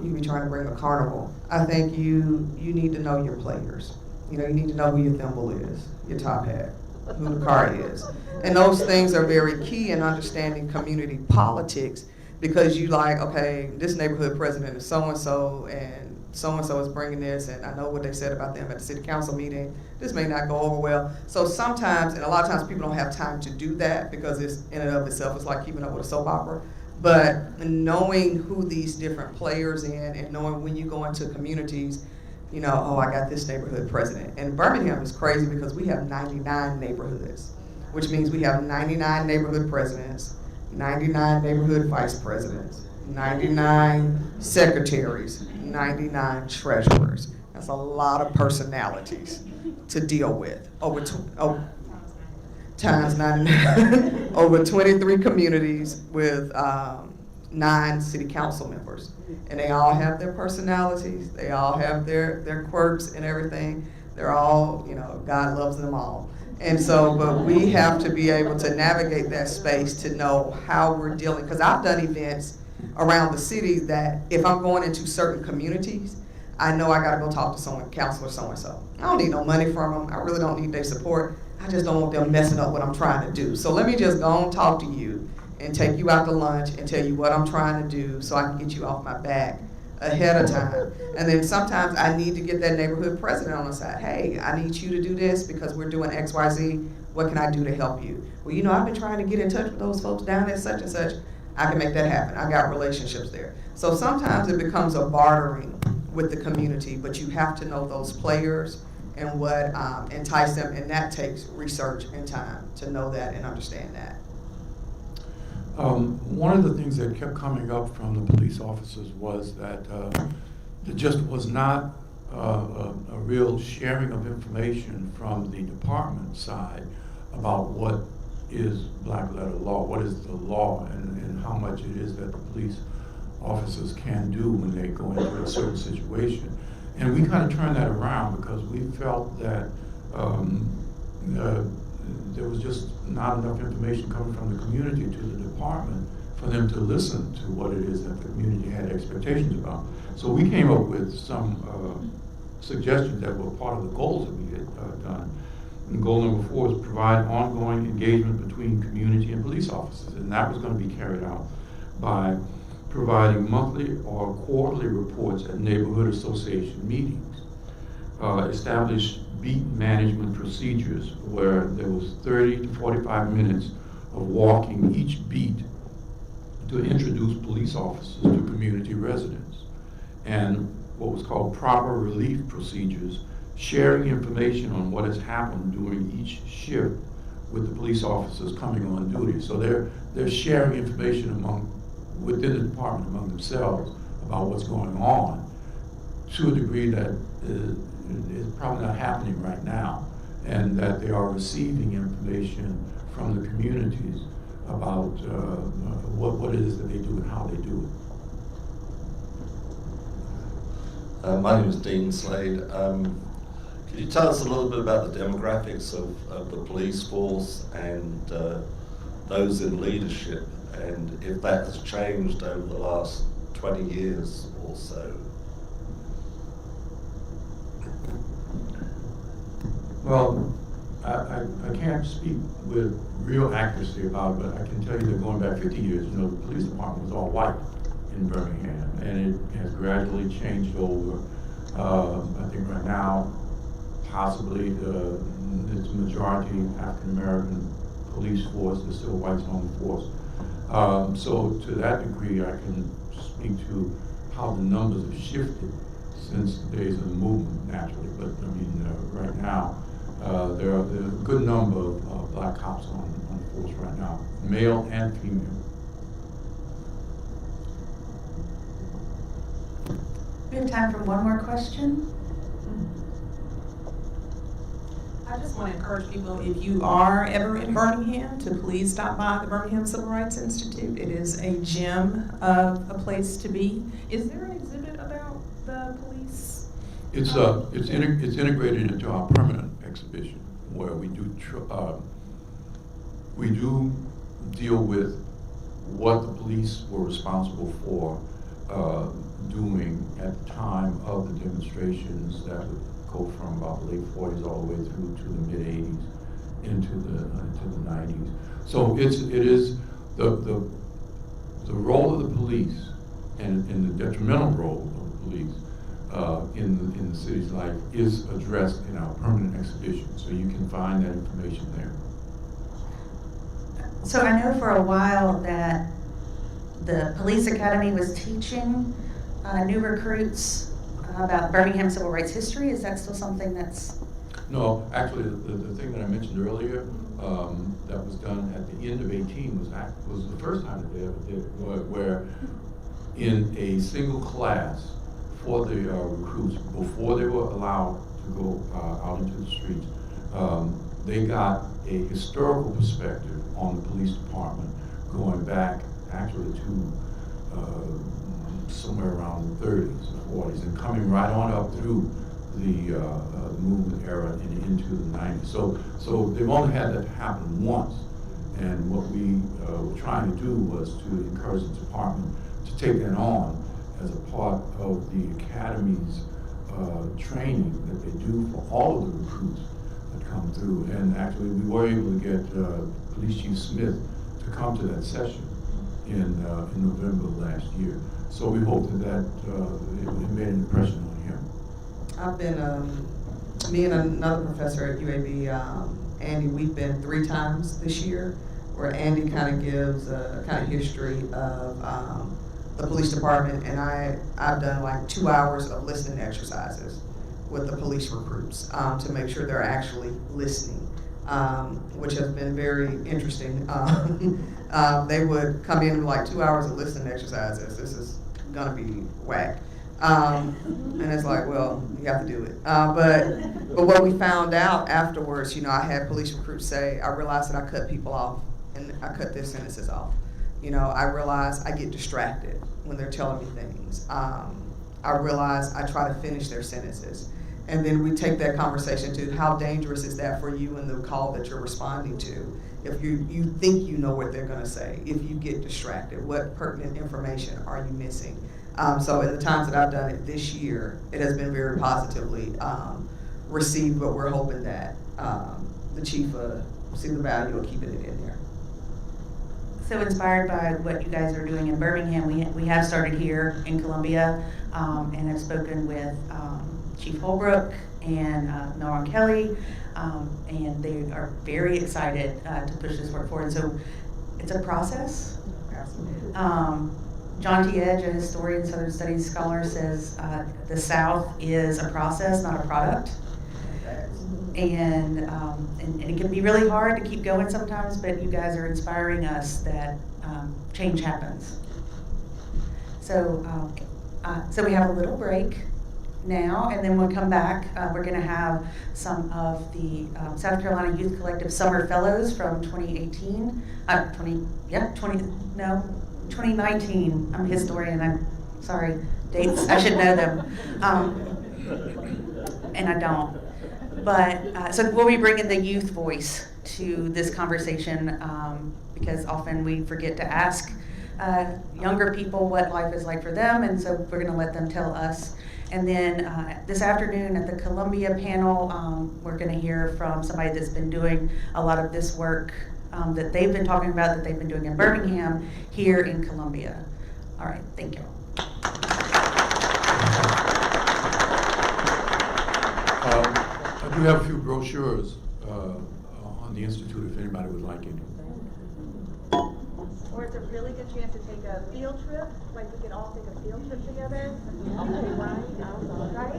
you be trying to bring a carnival. I think you need to know your players. You know, you need to know who your thimble is, your top hat, who the card is. And those things are very key in understanding community politics, because you like, okay, this neighborhood president is so-and-so, and so-and-so is bringing this, and I know what they said about them at the city council meeting. This may not go over well. So sometimes, and a lot of times people don't have time to do that, because it's in and of itself, it's like keeping up with a soap opera. But knowing who these different players in, and knowing when you go into communities, you know, oh, I got this neighborhood president. And Birmingham is crazy because we have 99 neighborhoods, which means we have 99 neighborhood presidents, 99 neighborhood vice presidents, 99 secretaries, 99 treasurers. That's a lot of personalities to deal with. Times 99, over 23 communities with 9 city council members. And they all have their personalities, they all have their quirks and everything. They're all, you know, God loves them all. And so, but we have to be able to navigate that space to know how we're dealing, because I've done events around the city that if I'm going into certain communities, I know I gotta go talk to someone, counselor so-and-so. I don't need no money from them, I really don't need their support. I just don't want them messing up what I'm trying to do. So let me just go and talk to you and take you out to lunch and tell you what I'm trying to do so I can get you off my back ahead of time. And then sometimes I need to get that neighborhood president on the side. Hey, I need you to do this because we're doing X, Y, Z. What can I do to help you? Well, you know, I've been trying to get in touch with those folks down at such and such. I can make that happen. I got relationships there. So sometimes it becomes a bartering with the community, but you have to know those players and what entice them, and that takes research and time to know that and understand that. One of the things that kept coming up from the police officers was that there just was not a real sharing of information from the department side about what is black letter law, what is the law, and how much it is that the police officers can do when they go into a certain situation. And we kind of turned that around because we felt that there was just not enough information coming from the community to the department for them to listen to what it is that the community had expectations about. So we came up with some suggestions that were part of the goals that we had done. And goal number 4 is provide ongoing engagement between community and police officers. And that was going to be carried out by providing monthly or quarterly reports at neighborhood association meetings. Establish beat management procedures where there was 30 to 45 minutes of walking each beat to introduce police officers to community residents. And what was called proper relief procedures, sharing information on what has happened during each shift with the police officers coming on duty. So they're sharing information within the department among themselves about what's going on to a degree that is probably not happening right now, and that they are receiving information from the communities about what it is that they do and how they do it. My name is Dean Slade. Could you tell us a little bit about the demographics of the police force and those in leadership, and if that has changed over the last 20 years or so? Well, I can't speak with real accuracy about it, but I can tell you that going back 50 years, you know, the police department was all white in Birmingham, and it has gradually changed over. I think right now, possibly it's majority African-American police force, there's still whites on the force. So to that degree, I can speak to how the numbers have shifted since the days of the movement, naturally. But I mean, right now, there are a good number of black cops on the force right now, male and female. We have time for one more question. I just want to encourage people, if you are ever in Birmingham, to please stop by the Birmingham Civil Rights Institute. It is a gem of a place to be. Is there an exhibit about the police? It's integrated into our permanent exhibition, where we do deal with what the police were responsible for doing at the time of the demonstrations that would go from about the late 40s all the way through to the mid 80s into the 90s. So it is the role of the police and the detrimental role of the police in the city's life is addressed in our permanent exhibition. So you can find that information there. So I know for a while that the police academy was teaching new recruits about Birmingham civil rights history. Is that still something that's? No, actually, the thing that I mentioned earlier, that was done at the end of 18 was the first time that they ever did it, where in a single class for the recruits, before they were allowed to go out into the streets, they got a historical perspective on the police department, going back actually to somewhere around the 30s and 40s, and coming right on up through the movement era and into the 90s. So they've only had that happen once, and what we were trying to do was to encourage the department to take that on as a part of the academy's training that they do for all of the recruits that come through. And actually, we were able to get Police Chief Smith to come to that session in November of last year. So we hope that it made an impression on him. I've been, me and another professor at UAB, Andy, we've been 3 times this year, where Andy kind of gives a kind of history of the police department, and I've done like 2 hours of listening exercises with the police recruits to make sure they're actually listening, which has been very interesting. They would come in like 2 hours of listening exercises. This is gonna be whack. And it's like, well, you have to do it. But what we found out afterwards, you know, I had police recruits say, I realized that I cut people off, and I cut their sentences off. You know, I realize I get distracted when they're telling me things. I realize I try to finish their sentences. And then we take that conversation to how dangerous is that for you and the call that you're responding to. If you think you know what they're gonna say, if you get distracted, what pertinent information are you missing? So in the times that I've done it this year, it has been very positively received, but we're hoping that the chief see the value of keeping it in there. So inspired by what you guys are doing in Birmingham, we have started here in Columbia, and have spoken with Chief Holbrook and Melron Kelly, and they are very excited to push this work forward. So it's a process. Absolutely. John T. Edge, a historian, Southern Studies scholar, says the South is a process, not a product. And it can be really hard to keep going sometimes, but you guys are inspiring us that change happens. So we have a little break now, and then we'll come back. We're going to have some of the South Carolina Youth Collective Summer Fellows from 2018. 2019. I'm a historian. I'm sorry, dates. I should know them, and I don't. But so we'll be bringing the youth voice to this conversation because often we forget to ask younger people what life is like for them, and so we're going to let them tell us. And then this afternoon at the Columbia panel, we're going to hear from somebody that's been doing a lot of this work that they've been talking about, that they've been doing in Birmingham, here in Columbia. All right, thank you. I do have a few brochures on the Institute if anybody would like any. Or it's a really good chance to take a field trip, like we could all take a field trip together. Right?